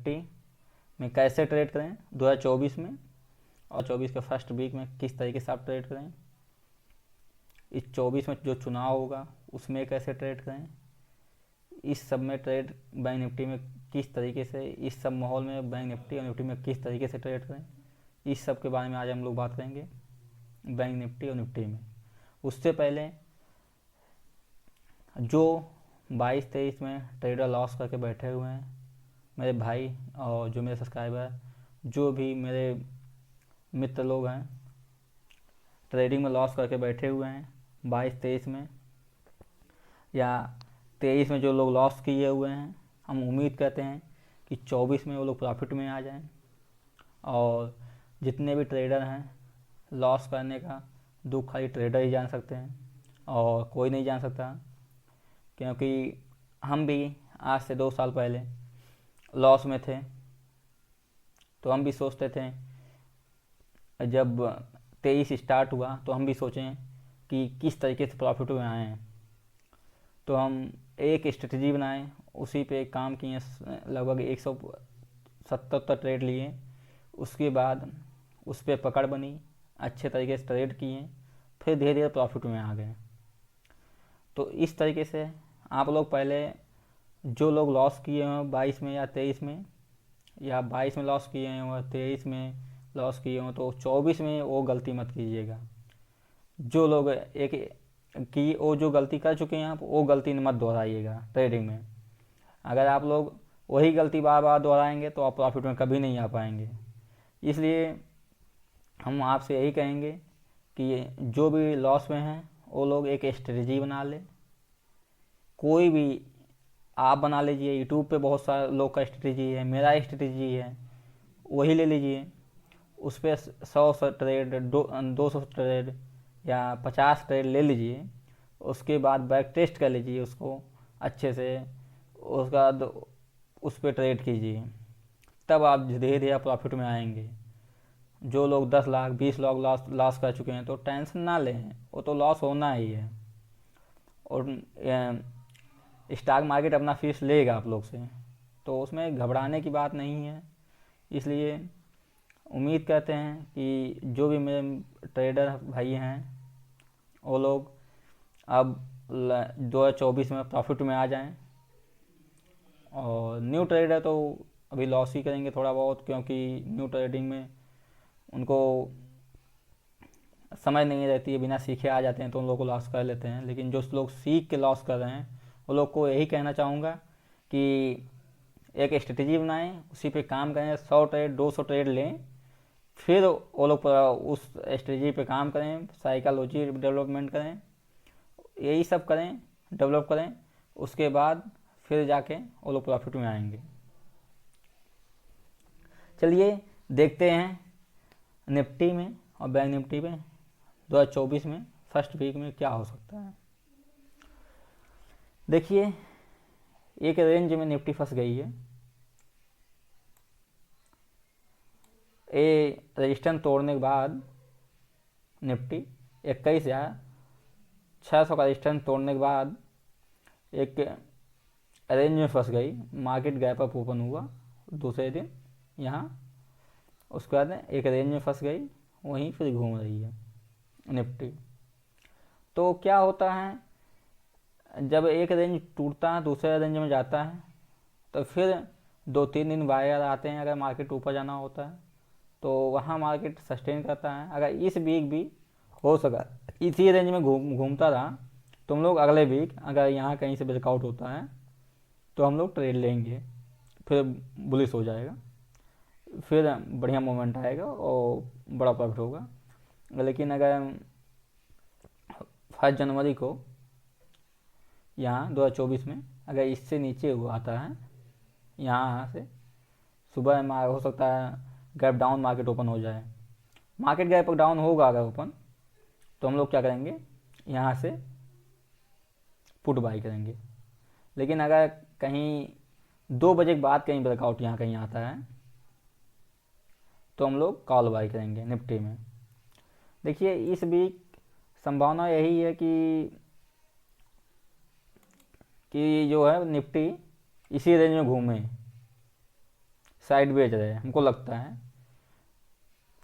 Nifty में कैसे trade करें 2024 में, और 24 के फर्स्ट वीक में किस तरीके से आप ट्रेड करें, इस 24 में जो चुनाव होगा उसमें कैसे ट्रेड करें, इस सब में ट्रेड बैंक निफ्टी में किस तरीके से, इस सब माहौल में बैंक निफ्टी और निफ्टी में किस तरीके से ट्रेड करें, इस सब के बारे में आज हम लोग बात करेंगे बैंक निफ्टी और निफ्टी में। उससे पहले जो 22-23 में ट्रेडर लॉस करके बैठे हुए हैं मेरे भाई और जो मेरे सब्सक्राइबर, जो भी मेरे मित्र लोग हैं ट्रेडिंग में लॉस करके बैठे हुए हैं 22-23 में या 23 में, जो लोग लॉस किए हुए हैं, हम उम्मीद करते हैं कि 24 में वो लोग प्रॉफिट में आ जाएं। और जितने भी ट्रेडर हैं, लॉस करने का दुख खाली ट्रेडर ही जान सकते हैं और कोई नहीं जान सकता, क्योंकि हम भी आज से 2 साल पहले लॉस में थे। तो हम भी सोचते थे, जब 23 स्टार्ट हुआ तो हम भी सोचें कि किस तरीके से प्रॉफिट में आए हैं। तो हम एक स्ट्रेटजी बनाए, उसी पे काम किए, लगभग 170 ट्रेड लिए। उसके बाद उस पर पकड़ बनी, अच्छे तरीके से ट्रेड किए, फिर धीरे धीरे प्रॉफिट में आ गए। तो इस तरीके से आप लोग पहले, जो लोग लॉस किए हों 22 में या 23 में, या 22 में लॉस किए हों, 23 में लॉस किए हों, तो 24 में वो गलती मत कीजिएगा। जो लोग वो जो गलती कर चुके हैं आप, वो गलती मत दोहराइएगा ट्रेडिंग में। अगर आप लोग वही गलती बार बार दोहराएंगे तो आप प्रॉफिट में कभी नहीं आ पाएंगे। इसलिए हम आपसे यही कहेंगे कि जो भी लॉस में हैं वो लोग एक स्ट्रेटजी बना ले। कोई भी आप बना लीजिए, यूट्यूब पे बहुत सारे लोग का स्ट्रेटजी है, मेरा स्ट्रेटजी है, वही ले लीजिए। उस पर 100 ट्रेड, 200 ट्रेड या 50 ट्रेड ले लीजिए। उसके बाद बैक टेस्ट कर लीजिए उसको अच्छे से, उसके बाद उस पर ट्रेड कीजिए, तब आप धीरे धीरे प्रॉफिट में आएंगे। जो लोग 10 लाख 20 लाख लॉस कर चुके हैं तो टेंशन ना लें, वो तो लॉस होना ही है। और स्टॉक मार्केट अपना फीस लेगा आप लोग से, तो उसमें घबराने की बात नहीं है। इसलिए उम्मीद करते हैं कि जो भी मेरे ट्रेडर भाई हैं वो लोग अब 2024 में प्रॉफिट में आ जाएं। और न्यू ट्रेडर तो अभी लॉस ही करेंगे थोड़ा बहुत, क्योंकि न्यू ट्रेडिंग में उनको समझ नहीं रहती है, बिना सीखे आ जाते हैं तो उन लोग को लॉस कर लेते हैं। लेकिन जो लोग सीख के लॉस कर रहे हैं वो लोग को यही कहना चाहूँगा कि एक स्ट्रेटजी बनाएं, उसी पे काम करें, 100 ट्रेड 200 ट्रेड लें, फिर वो लोग उस स्ट्रेटजी पे काम करें, साइकोलॉजी डेवलपमेंट करें, यही सब करें, डेवलप करें। उसके बाद फिर जाके वो लोग प्रॉफिट में आएंगे। चलिए देखते हैं निफ्टी में और बैंक निफ्टी में 2024 में फर्स्ट वीक में क्या हो सकता है। देखिए, एक रेंज में निफ्टी फंस गई है। ये रजिस्टेंस तोड़ने के बाद निफ्टी 21,600 का रजिस्टेंस तोड़ने के बाद एक रेंज में फंस गई। मार्केट गैप अप ओपन हुआ दूसरे दिन यहाँ, उसके बाद एक रेंज में फंस गई, वहीं फिर घूम रही है निफ्टी। तो क्या होता है, जब एक रेंज टूटता है दूसरे रेंज में जाता है तो फिर 2-3 दिन बायर आते हैं। अगर मार्केट ऊपर जाना होता है तो वहाँ मार्केट सस्टेन करता है। अगर इस वीक भी हो सका इसी रेंज में घूमता रहा, तुम लोग अगले वीक अगर यहाँ कहीं से ब्रेकआउट होता है तो हम लोग ट्रेड लेंगे, फिर बुलिश हो जाएगा, फिर बढ़िया मोमेंट आएगा और बड़ा प्रॉफिट होगा। लेकिन अगर 1 जनवरी को यहाँ 2024 में अगर इससे नीचे हुआ आता है, यहाँ से सुबह में हो सकता है गैप डाउन मार्केट ओपन हो जाए। मार्केट गैप डाउन होगा अगर ओपन, तो हम लोग क्या करेंगे, यहाँ से पुट बाई करेंगे। लेकिन अगर कहीं 2 बजे के बाद कहीं ब्रेकआउट यहाँ कहीं आता है तो हम लोग कॉल बाई करेंगे निफ्टी में। देखिए, इस वीक संभावना यही है कि जो है निफ्टी इसी रेंज में घूमे, साइड बेच रहे हैं हमको लगता है।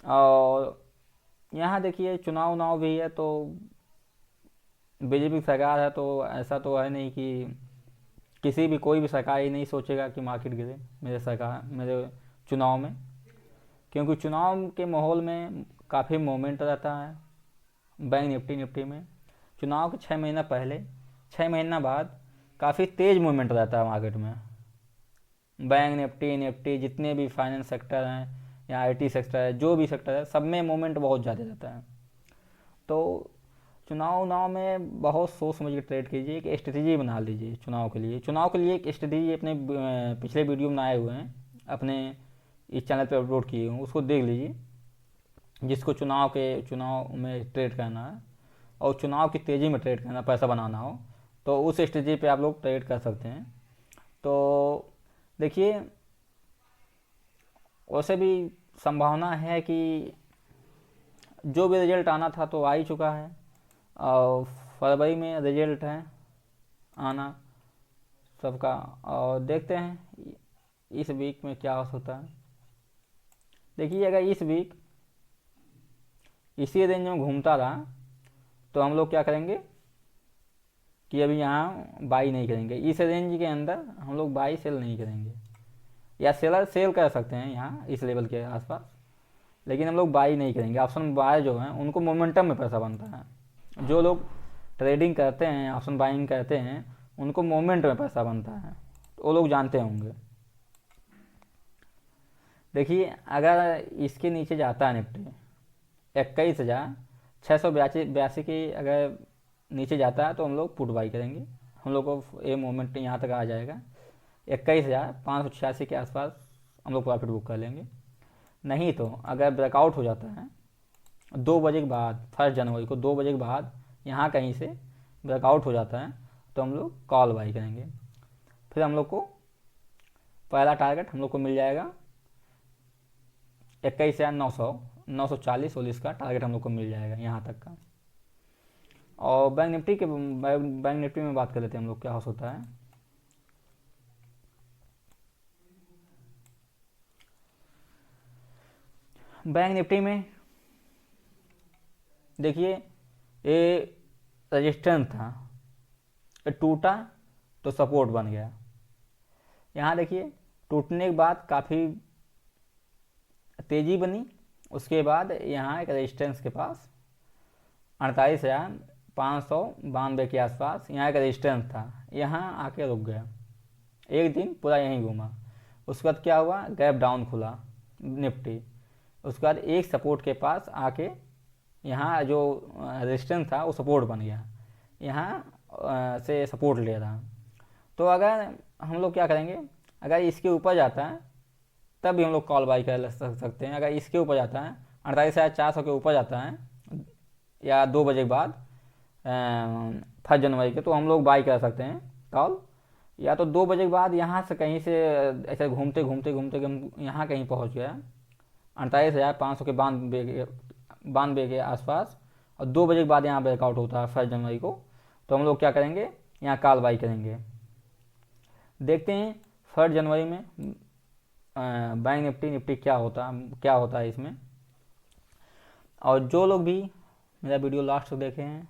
और यहाँ देखिए चुनाव उनाव भी है, तो बीजेपी की सरकार है, तो ऐसा तो है नहीं कि किसी भी कोई भी सरकार ये नहीं सोचेगा कि मार्केट गिरे मेरे चुनाव में, क्योंकि चुनाव के माहौल में काफ़ी मोमेंट रहता है बैंक निफ्टी में। चुनाव के 6 महीना पहले, 6 महीना बाद काफ़ी तेज़ मूवमेंट रहता है मार्केट में। बैंक निफ्टी जितने भी फाइनेंस सेक्टर हैं या आईटी सेक्टर है, जो भी सेक्टर है, सब में मूवमेंट बहुत ज़्यादा रहता है। तो चुनाव में बहुत सोच समझ के ट्रेड कीजिए, एक स्ट्रेटेजी बना लीजिए चुनाव के लिए एक स्ट्रेटेजी अपने पिछले वीडियो में आए हुए हैं, अपने इस चैनल पे अपलोड किए हुए, उसको देख लीजिए। जिसको चुनाव में ट्रेड करना है और चुनाव की तेज़ी में ट्रेड करना, पैसा बनाना हो, तो उस स्ट्रेटेजी पे आप लोग ट्रेड कर सकते हैं। तो देखिए वैसे भी संभावना है कि जो भी रिजल्ट आना था तो आ ही चुका है, और फरवरी में रिजल्ट है आना सबका, और देखते हैं इस वीक में क्या होता है। देखिए अगर इस वीक इसी रेंज में घूमता रहा तो हम लोग क्या करेंगे कि अभी यहाँ बाई नहीं करेंगे, इस रेंज के अंदर हम लोग बाई सेल नहीं करेंगे, या सेल कर सकते हैं यहाँ इस लेवल के आसपास, लेकिन हम लोग बाई नहीं करेंगे। ऑप्शन बाय जो हैं उनको मोमेंटम में पैसा बनता है। जो लोग ट्रेडिंग करते हैं, ऑप्शन बाइंग करते हैं, उनको मोमेंट में पैसा बनता है, तो वो लोग जानते होंगे। देखिए अगर इसके नीचे जाता है निफ्टी 21,682 की अगर नीचे जाता है तो हम लोग पुट बाई करेंगे। हम लोग को ये मोमेंट यहाँ तक आ जाएगा, 21,586 के आसपास हम लोग प्रॉफिट बुक कर लेंगे। नहीं तो अगर ब्रेकआउट हो जाता है 2 बजे के बाद, 1 जनवरी को 2 बजे के बाद यहाँ कहीं से ब्रेकआउट हो जाता है तो हम लोग कॉल बाई करेंगे। फिर हम लोग को पहला टारगेट हम लोग को मिल जाएगा 21,940 और इसका टारगेट हम लोग को मिल जाएगा यहाँ तक का। और बैंक निफ्टी में बात कर लेते हैं हम लोग क्या होता है। बैंक निफ्टी में देखिए ये रजिस्टेंस था, ये टूटा तो सपोर्ट बन गया। यहाँ देखिए टूटने के बाद काफ़ी तेज़ी बनी, उसके बाद यहाँ एक रेजिस्टेंस के पास 48,592 के आसपास यहाँ एक रेजिस्टेंस था, यहाँ आके रुक गया, एक दिन पूरा यहीं घूमा। उसके बाद क्या हुआ, गैप डाउन खुला निफ्टी, उसके बाद एक सपोर्ट के पास आके यहाँ जो रेजिस्टेंस था वो सपोर्ट बन गया, यहाँ से सपोर्ट ले रहा। तो अगर हम लोग क्या करेंगे, अगर इसके ऊपर जाता है तब भी हम लोग कॉल बाई कर सकते हैं। अगर इसके ऊपर जाता है 48,400 के ऊपर जाता है या 2 बजे के बाद 1 जनवरी के, तो हम लोग बाई कर सकते हैं कॉल। या तो 2 बजे के बाद यहाँ से कहीं से ऐसे घूमते यहाँ कहीं पहुँच गया 48,500 के 92 के आसपास, और 2 बजे के बाद यहाँ ब्रेकआउट होता है 1 जनवरी को, तो हम लोग क्या करेंगे, यहाँ कॉल बाई करेंगे। देखते हैं 1 जनवरी में बैंक निफ्टी क्या होता है इसमें। और जो लोग भी मेरा वीडियो लास्ट तक देखे हैं